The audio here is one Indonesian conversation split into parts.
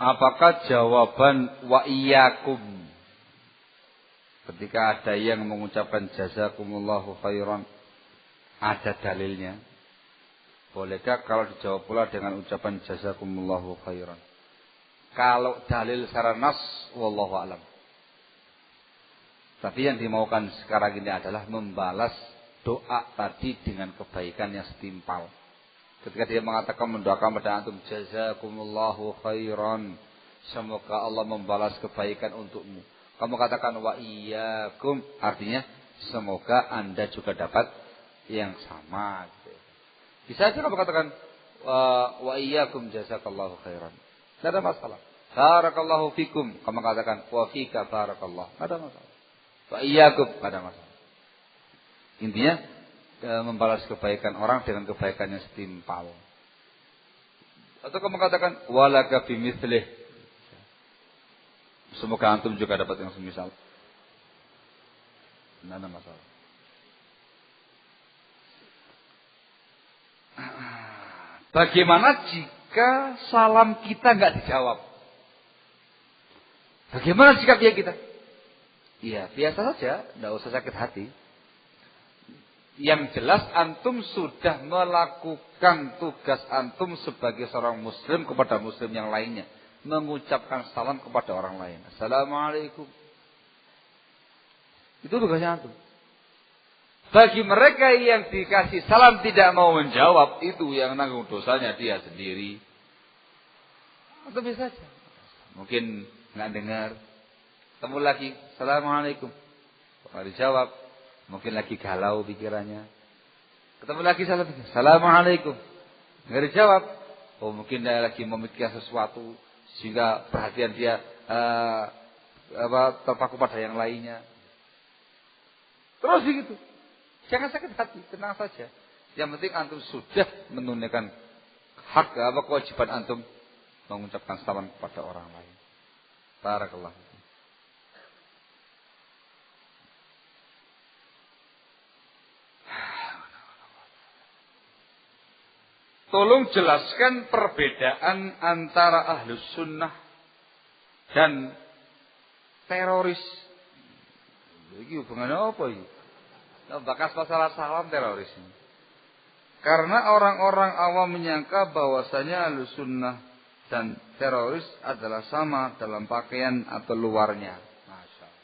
Apakah jawaban wa iyyakum ketika ada yang mengucapkan jazakumullahu khairan ada dalilnya? Bolehkah kalau dijawab pula dengan ucapan jazakumullahu khairan? Kalau dalil secara nas, wallahu alam. Tapi yang dimaukan sekarang ini adalah membalas doa tadi dengan kebaikan yang setimpal. Ketika dia mengatakan mendoakan pada antum jazakumullahu khairan, semoga Allah membalas kebaikan untukmu. Kamu katakan wa iyyakum, artinya semoga Anda juga dapat yang sama. Bisa aja kamu katakan wa iyyakum jazakallahu khairan. Tidak ada masalah. Barakallahu fikum, kamu katakan wa fika barakallah. Tidak ada masalah. Wa iyyakum, tidak ada masalah. Intinya membalas kebaikan orang dengan kebaikan yang setimpal. Atau kamu katakan walaka bimithlih, semoga antum juga dapat yang semisal. Tidak ada masalah. Bagaimana jika salam kita nggak dijawab? Bagaimana sikap kita? Iya, biasa saja, tidak usah sakit hati. Yang jelas antum sudah melakukan tugas antum sebagai seorang muslim kepada muslim yang lainnya. Mengucapkan salam kepada orang lain. Assalamualaikum. Itu tugasnya antum. Bagi mereka yang dikasih salam tidak mau menjawab, itu yang nanggung dosanya dia sendiri. Atau bisa saja. Mungkin nggak dengar. Ketemu lagi, Assalamualaikum. Kalau dijawab, mungkin lagi galau pikirannya. Ketemu lagi, Assalamualaikum. Nggak dijawab. Oh, mungkin dia lagi memikirkan sesuatu sehingga perhatian dia terpaku pada yang lainnya. Terus begitu. Jangan sakit hati, tenang saja. Yang penting antum sudah menunaikan hak kewajiban antum mengucapkan salam kepada orang lain. Barakallah. Tolong jelaskan perbedaan antara ahlus sunnah dan teroris. Ini hubungannya apa ini? Bakas masalah salam teroris. Karena orang-orang awam menyangka bahwasanya ahlus sunnah dan teroris adalah sama dalam pakaian atau luarnya. Masya Allah.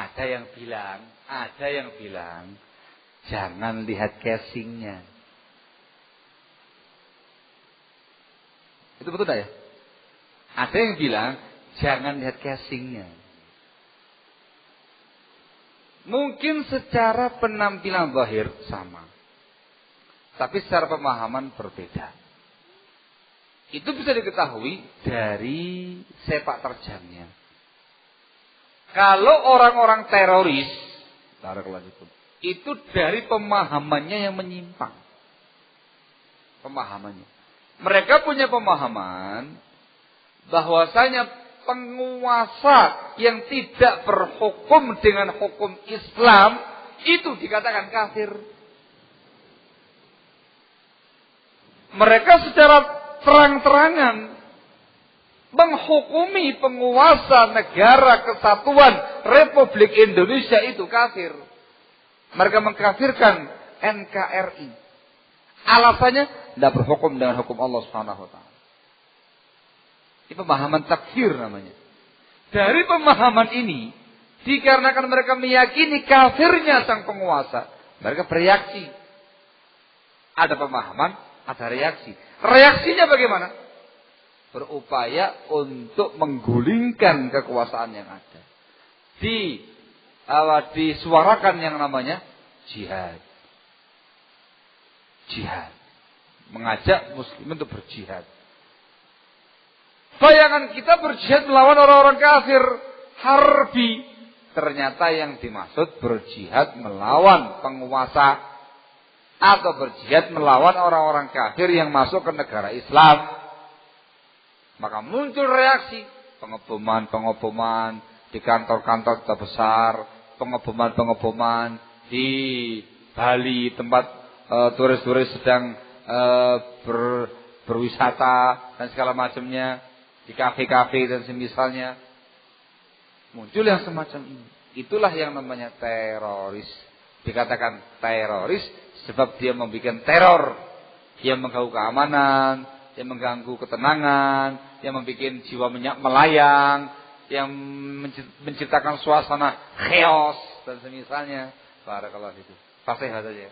Ada yang bilang, jangan lihat casingnya. Itu betul tak ya? Ada yang bilang jangan lihat casingnya. Mungkin secara penampilan zahir sama, tapi secara pemahaman berbeda. Itu bisa diketahui dari sepak terjangnya. Kalau orang-orang teroris, itu dari pemahamannya yang menyimpang. Pemahamannya. Mereka punya pemahaman bahwasanya penguasa yang tidak berhukum dengan hukum Islam itu dikatakan kafir. Mereka secara terang-terangan menghukumi penguasa negara kesatuan Republik Indonesia itu kafir. Mereka mengkafirkan NKRI. Alasannya tidak berhukum dengan hukum Allah Subhanahu wa taala. Ini pemahaman takfir namanya. Dari pemahaman ini, dikarenakan mereka meyakini kafirnya sang penguasa, mereka bereaksi. Ada pemahaman, ada reaksi. Reaksinya bagaimana? Berupaya untuk menggulingkan kekuasaan yang ada. Disuarakan yang namanya jihad. Jihad. Mengajak muslim untuk berjihad. Bayangan kita berjihad melawan orang-orang kafir. Harbi. Ternyata yang dimaksud berjihad melawan penguasa. Atau berjihad melawan orang-orang kafir yang masuk ke negara Islam. Maka muncul reaksi. Pengeboman di kantor-kantor kita besar. Pengeboman di Bali tempat turis-turis sedang berwisata dan segala macamnya, di kafe-kafe dan semisalnya. Muncul yang semacam ini. Itulah yang namanya teroris. Dikatakan teroris sebab dia membuat teror. Dia mengganggu keamanan, dia mengganggu ketenangan, yang membuat jiwa melayang, yang menciptakan suasana chaos dan semisalnya. Barakallahu fikum. Fasihah saja.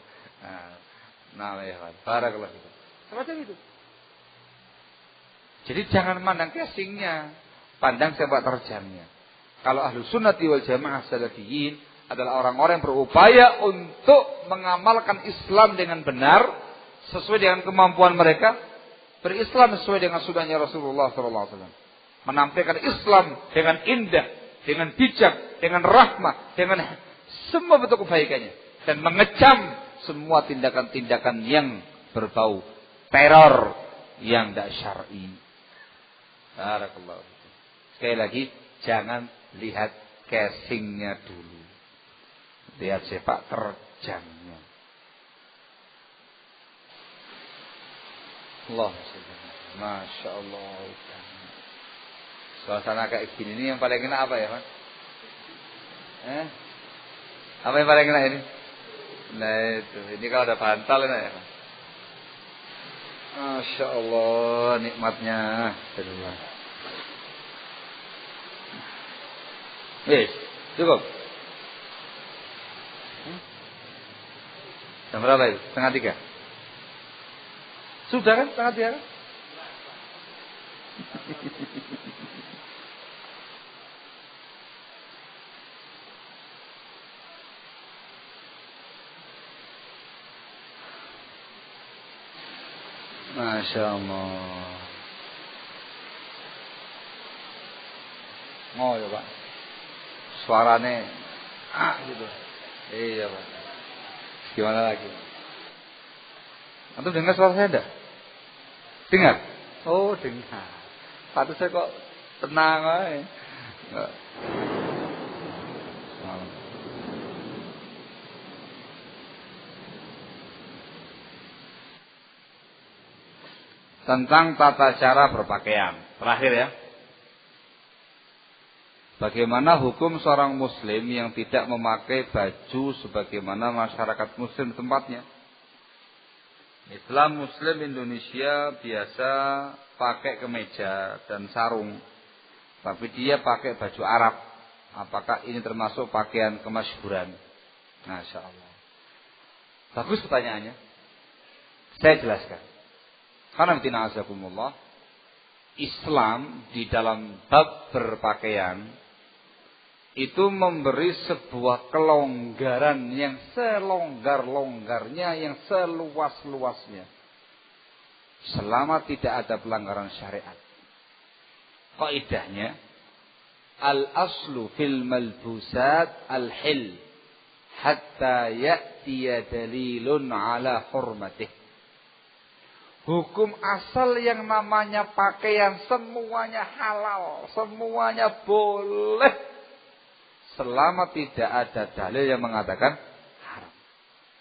Nah, ya kan. Barakallahu fikum. Semacam itu. Jadi jangan mandang casingnya, pandang sepak terjangnya. Kalau ahlu sunnati wal jamaah salafiyin adalah orang-orang yang berupaya untuk mengamalkan Islam dengan benar, sesuai dengan kemampuan mereka, berislam sesuai dengan sunnahnya Rasulullah SAW. Menampilkan Islam dengan indah, dengan bijak, dengan rahmah, dengan semua bentuk kebaikannya. Dan mengecam semua tindakan-tindakan yang berbau teror yang tidak syar'i. Barakallahu fikum. Sekali lagi, jangan lihat casingnya dulu. Lihat sepak terjangnya. Allah, Masya Allah. Suasana kayak gini ini yang paling kena apa ya, Pak? Apa yang paling kena ini? Nah itu, ini kalau ada bantal enak ya, Pak. Masya Allah, nikmatnya. Yes, cukup. Jam berapa itu? 2:30. Sudah kan? 2:30 kan? Masya Allah. Oh ya Pak. Suaranya gitu. Iya Pak. Gimana lagi? Antum dengar suara saya enggak? Dengar? Oh dengar. Patut saya kok tenang aja. Tentang tata cara berpakaian. Terakhir ya. Bagaimana hukum seorang muslim yang tidak memakai baju sebagaimana masyarakat muslim tempatnya? Islam muslim Indonesia biasa pakai kemeja dan sarung. Tapi dia pakai baju Arab. Apakah ini termasuk pakaian kemasyhuran? Masya Allah. Bagus pertanyaannya. Saya jelaskan. Karena bina'azakumullah, Islam di dalam bab berpakaian itu memberi sebuah kelonggaran yang selonggar-longgarnya, yang seluas-luasnya. Selama tidak ada pelanggaran syariat. Kaidahnya, al-aslu fil malbusat al-hil hatta ya'tiya dalilun ala hurmatih. Hukum asal yang namanya pakaian semuanya halal, semuanya boleh. Selama tidak ada dalil yang mengatakan haram.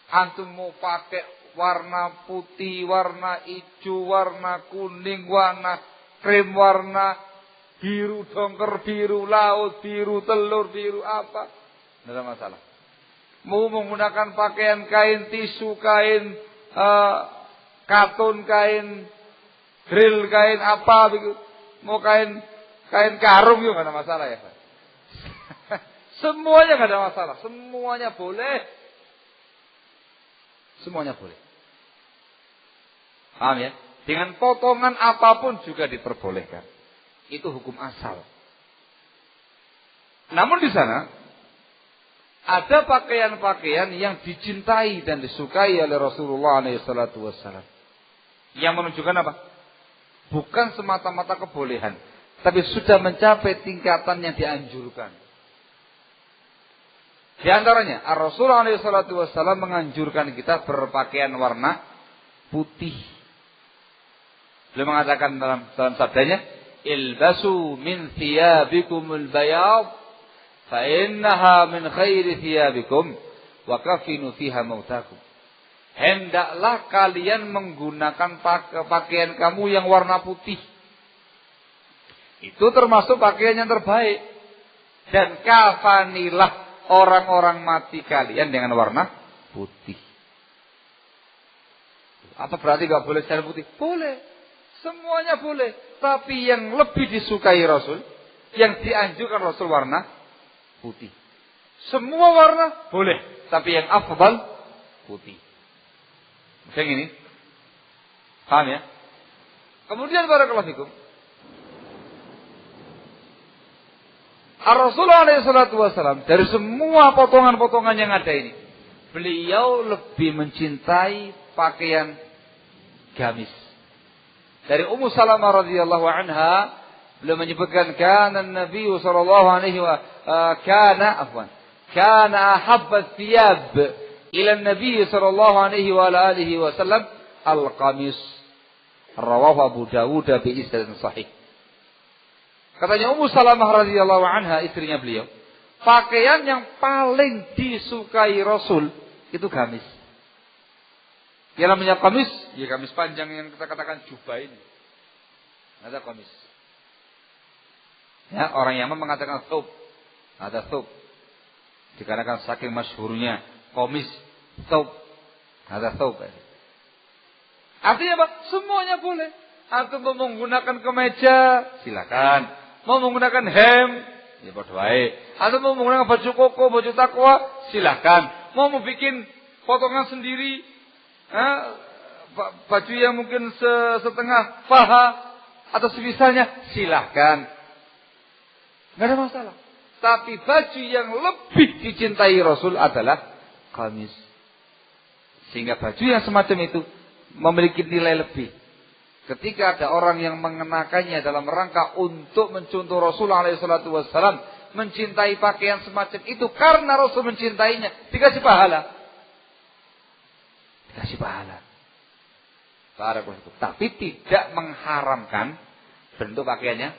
Antum mau pakai warna putih, warna hijau, warna kuning, warna krim, warna biru dongker, biru laut, biru telur, biru apa. Tidak ada masalah. Mau menggunakan pakaian kain tisu, kain katun, kain grill, kain apa begitu. Mau kain karung juga enggak ada masalah ya, Pak. Semuanya enggak ada masalah, semuanya boleh. Semuanya boleh. Paham ya? Dengan potongan apapun juga diperbolehkan. Itu hukum asal. Namun di sana ada pakaian-pakaian yang dicintai dan disukai oleh Rasulullah SAW. Yang menunjukkan apa? Bukan semata-mata kebolehan, tapi sudah mencapai tingkatan yang dianjurkan. Di antaranya, Rasulullah SAW menganjurkan kita berpakaian warna putih. Beliau mengatakan dalam sabdanya, ilbasu min thiyabikumul bayad, fa innaha min khairi thiyabikum, wa kafinu fiha mautakum. hendaklah kalian menggunakan pakaian kamu yang warna putih. Itu termasuk pakaian yang terbaik. Dan kafanilah orang-orang mati kalian dengan warna putih. Apa berarti gak boleh sarung putih? Boleh. Semuanya boleh. Tapi yang lebih disukai Rasul, yang dianjurkan Rasul warna putih. Semua warna boleh. Tapi yang afdal putih. Macam ini. Paham ya? Kemudian barakallahu fikum. Rasulullah SAW dari semua potongan-potongan yang ada ini, beliau lebih mencintai pakaian gamis. Dari Ummu Salamah radhiyallahu anha, beliau menyebutkan kana Nabi sallallahu alaihi wa kana ahabba thiyab ila Nabi sallallahu alaihi wa alihi wasallam al-qamis. Rawahu Abu Dawud bi isnad sahih. Katanya Ummu Salamah radhiyallahu anha, istrinya beliau, pakaian yang paling disukai Rasul itu gamis. Yang namanya gamis, ya gamis panjang yang kita katakan jubah ini. Ada gamis. Ya, orang Yaman mengatakan thawb. Ada thawb. Dikarenakan saking masyhurnya gamis, thawb. Ada thawb. Artinya apa? Semuanya boleh. Atau mau menggunakan kemeja, silakan. Mau menggunakan hem, ya bodoh baik. Atau mau menggunakan baju koko, baju takwa, silakan. Mau bikin potongan sendiri, baju yang mungkin setengah paha atau semisalnya, silahkan. Nggak ada masalah. Tapi baju yang lebih dicintai Rasul adalah gamis. Sehingga baju yang semacam itu memiliki nilai lebih. Ketika ada orang yang mengenakannya dalam rangka untuk mencontoh Rasulullah SAW, mencintai pakaian semacam itu karena Rasul mencintainya, dikasih pahala. Dikasih pahala. Tapi tidak mengharamkan bentuk pakaiannya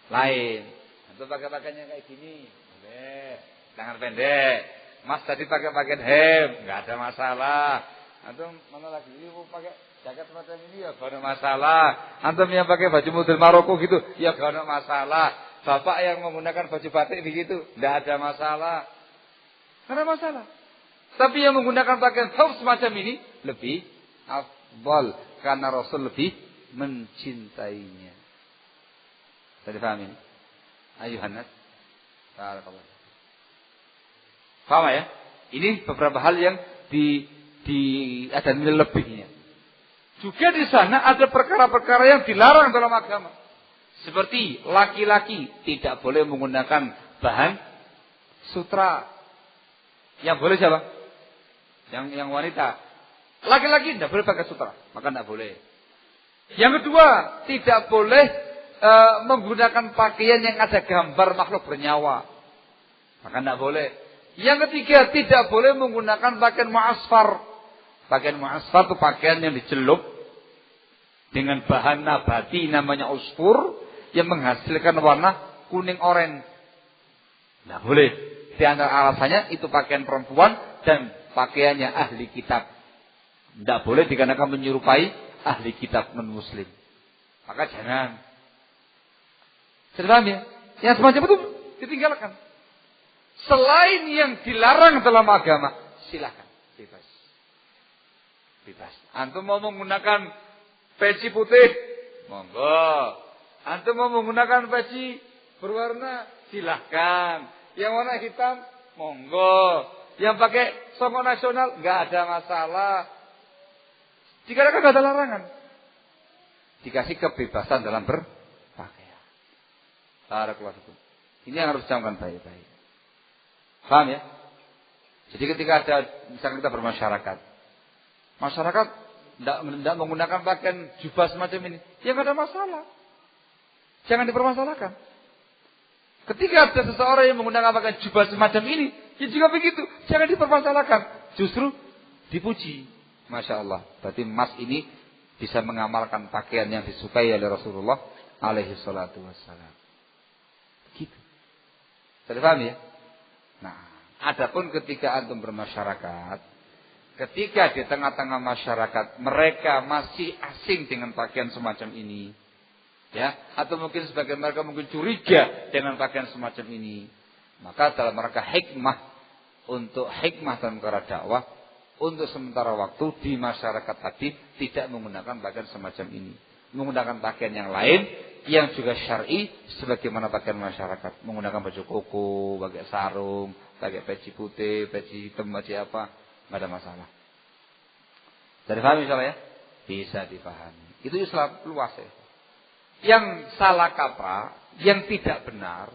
lain. Bentuk pakaiannya kayak gini, boleh. Tangan pendek. Mas tadi pakai pakaian hem, nggak ada masalah. Antum mana lagi ini mau pakai jaket macam ini ya gak ada masalah. Antum yang pakai baju model Maroko gitu ya gak ada masalah. Bapak yang menggunakan baju batik begitu tidak ada masalah. Tidak ada masalah. Tapi yang menggunakan pakaian thawb semacam ini lebih afdal karena Rasul lebih mencintainya. Tadi paham ini? Ayuhan nas. Barakallahu. Paham ya? Ini beberapa hal yang ada nilai lebihnya. Juga di sana ada perkara-perkara yang dilarang dalam agama. Seperti laki-laki tidak boleh menggunakan bahan sutra. Yang boleh siapa? Yang wanita. Laki-laki tidak boleh pakai sutra, maka tidak boleh. Yang kedua, tidak boleh menggunakan pakaian yang ada gambar makhluk bernyawa, maka tidak boleh. Yang ketiga, tidak boleh menggunakan pakaian mu'asfar. Pakaian mu'asfar itu pakaian yang dicelup dengan bahan nabati namanya usfur yang menghasilkan warna kuning oranye. Tidak boleh. Di antara alasannya itu pakaian perempuan dan pakaiannya ahli kitab. Tidak boleh dikarenakan menyerupai ahli kitab non-muslim. Maka jangan. Sudah paham ya? Yang semacam itu ditinggalkan. Selain yang dilarang dalam agama, silakan. Bebas. Bebas. Antum mau menggunakan peci putih, monggo. Antum mau menggunakan peci berwarna, silahkan. Yang warna hitam, monggo. Yang pakai songkok nasional, nggak ada masalah. Dikarenakan nggak ada larangan. Dikasih kebebasan dalam berpakaian. Barakallahu. Ini yang harus camkan baik-baik. Paham ya? Jadi ketika ada, misalkan kita bermasyarakat, masyarakat tidak menggunakan pakaian jubah semacam ini, ya nggak ada masalah. Jangan dipermasalahkan. Ketika ada seseorang yang menggunakan pakaian jubah semacam ini, ya juga begitu, jangan dipermasalahkan. Justru dipuji. Masya Allah. Berarti mas ini bisa mengamalkan pakaian yang disukai oleh Rasulullah alaihi salatu wassalam. Gitu. Sudah paham ya? Nah, adapun ketika antum bermasyarakat, ketika di tengah-tengah masyarakat mereka masih asing dengan pakaian semacam ini, ya, atau mungkin sebagian mereka mungkin curiga dengan pakaian semacam ini, maka dalam rangka hikmah dalam perkara dakwah, untuk sementara waktu di masyarakat tadi tidak menggunakan pakaian semacam ini, menggunakan pakaian yang lain yang juga syar'i sebagaimana pakaian masyarakat, menggunakan baju koko, pakai sarung, pakai peci putih, peci hitam, peci apa, nggak ada masalah. Bisa dipahami misalnya ya? Bisa dipahami. Itu Islam luas ya. Yang salah kaprah, yang tidak benar,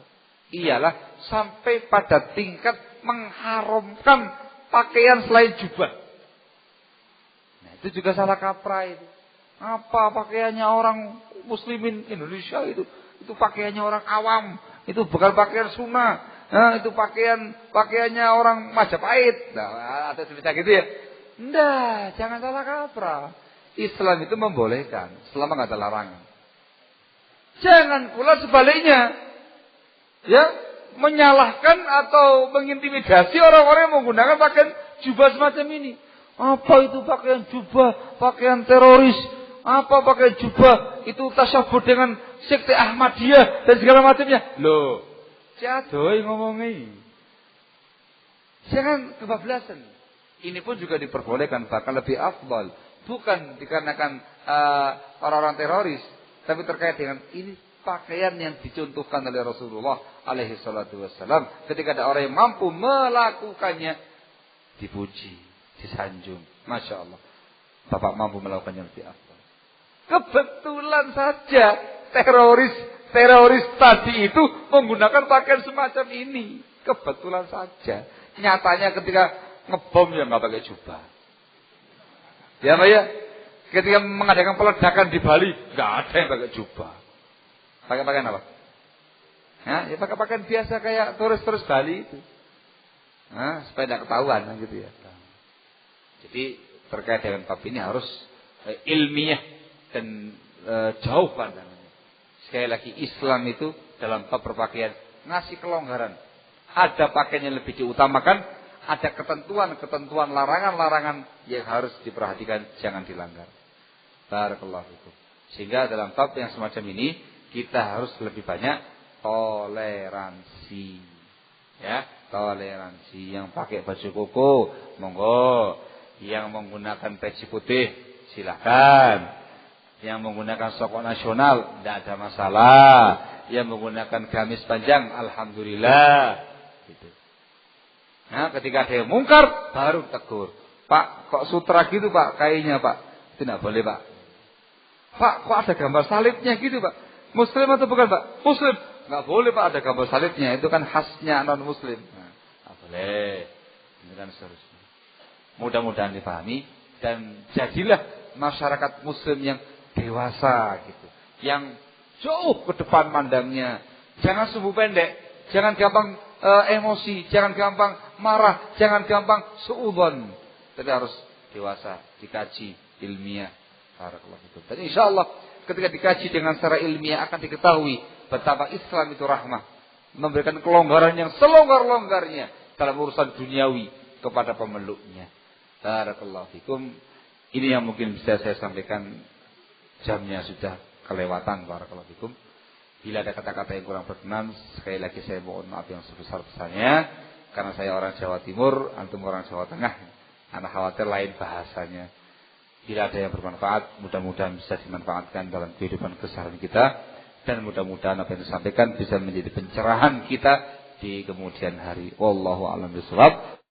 ialah sampai pada tingkat mengharamkan pakaian selain jubah. Nah, itu juga salah kaprah itu. Apa pakaiannya orang muslimin Indonesia itu pakaiannya orang awam, itu bukan pakaian sunnah. Nah, itu pakaiannya orang Majapahit. Nah, ada cerita gitu ya. Enggak, jangan salah kaprah. Islam itu membolehkan selama enggak ada larangan. Jangan pula sebaliknya, ya, menyalahkan atau mengintimidasi orang-orang yang menggunakan pakaian jubah semacam ini. Apa itu pakaian jubah, pakaian teroris? Apa pakai jubah itu tasyabbuh dengan sekte Ahmadiyah dan segala macamnya? Loh, jadoi ngomongin. Jangan kebablasan. Ini pun juga diperbolehkan, bahkan lebih afdal. Bukan dikarenakan orang-orang teroris, tapi terkait dengan ini pakaian yang dicontohkan oleh Rasulullah alaihi salatu wassalam. Ketika ada orang yang mampu melakukannya, dipuji, disanjung. Masya Allah, Bapak mampu melakukannya lebih afdal. Kebetulan saja teroris tadi itu menggunakan pakaian semacam ini. Kebetulan saja. Nyatanya ketika ngebom ya nggak pakai jubah. Ya Pak ya. Ketika mengadakan peledakan di Bali nggak ada yang pakai jubah. Pakai pakaian apa? Ya pakai pakaian biasa kayak turis-turis Bali itu. Nah, supaya tidak ketahuan gitu ya. Jadi terkait dengan bab ini harus ilmiah dan jauh pandangannya. Sekali lagi Islam itu dalam bab berpakaian ngasih kelonggaran. Ada pakaian yang lebih diutamakan, ada ketentuan-ketentuan, larangan-larangan yang harus diperhatikan, jangan dilanggar. Barakallahu fikum. Sehingga dalam bab yang semacam ini kita harus lebih banyak toleransi. Ya, toleransi. Yang pakai baju koko, monggo. Yang menggunakan peci putih, silahkan. Yang menggunakan sokok nasional, tidak ada masalah. Yang menggunakan gamis panjang, alhamdulillah. Gitu. Nah, ketika ada yang mungkar, baru tegur. Pak, kok sutra gitu Pak, kayaknya Pak. Itu tidak boleh Pak. Pak, kok ada gambar salibnya gitu Pak. Muslim atau bukan Pak? Muslim. Nggak boleh Pak ada gambar salibnya. Itu kan khasnya non Muslim. Nah, nggak boleh. Ini kan seterusnya. Mudah-mudahan dipahami. Dan jadilah masyarakat Muslim yang dewasa gitu, yang jauh ke depan mandangnya. Jangan sumbu pendek, jangan gampang emosi, jangan gampang marah, jangan gampang suudzon. Tapi harus dewasa, dikaji ilmiah. Barakallahu fikum. Dan insyaallah ketika dikaji dengan secara ilmiah akan diketahui betapa Islam itu rahmah, memberikan kelonggaran yang selonggar-longgarnya dalam urusan duniawi kepada pemeluknya. Barakallahu fikum. Ini yang mungkin bisa saya sampaikan. Jamnya sudah kelewatan, barakallahu fikum. Bila ada kata-kata yang kurang berkenan, sekali lagi saya mohon maaf yang sebesar-besarnya. Karena saya orang Jawa Timur, antum orang Jawa Tengah. Anak khawatir lain bahasanya. Bila ada yang bermanfaat, mudah-mudahan bisa dimanfaatkan dalam kehidupan keseharian kita. Dan mudah-mudahan apa yang disampaikan bisa menjadi pencerahan kita di kemudian hari. Wallahu a'lam bishawab.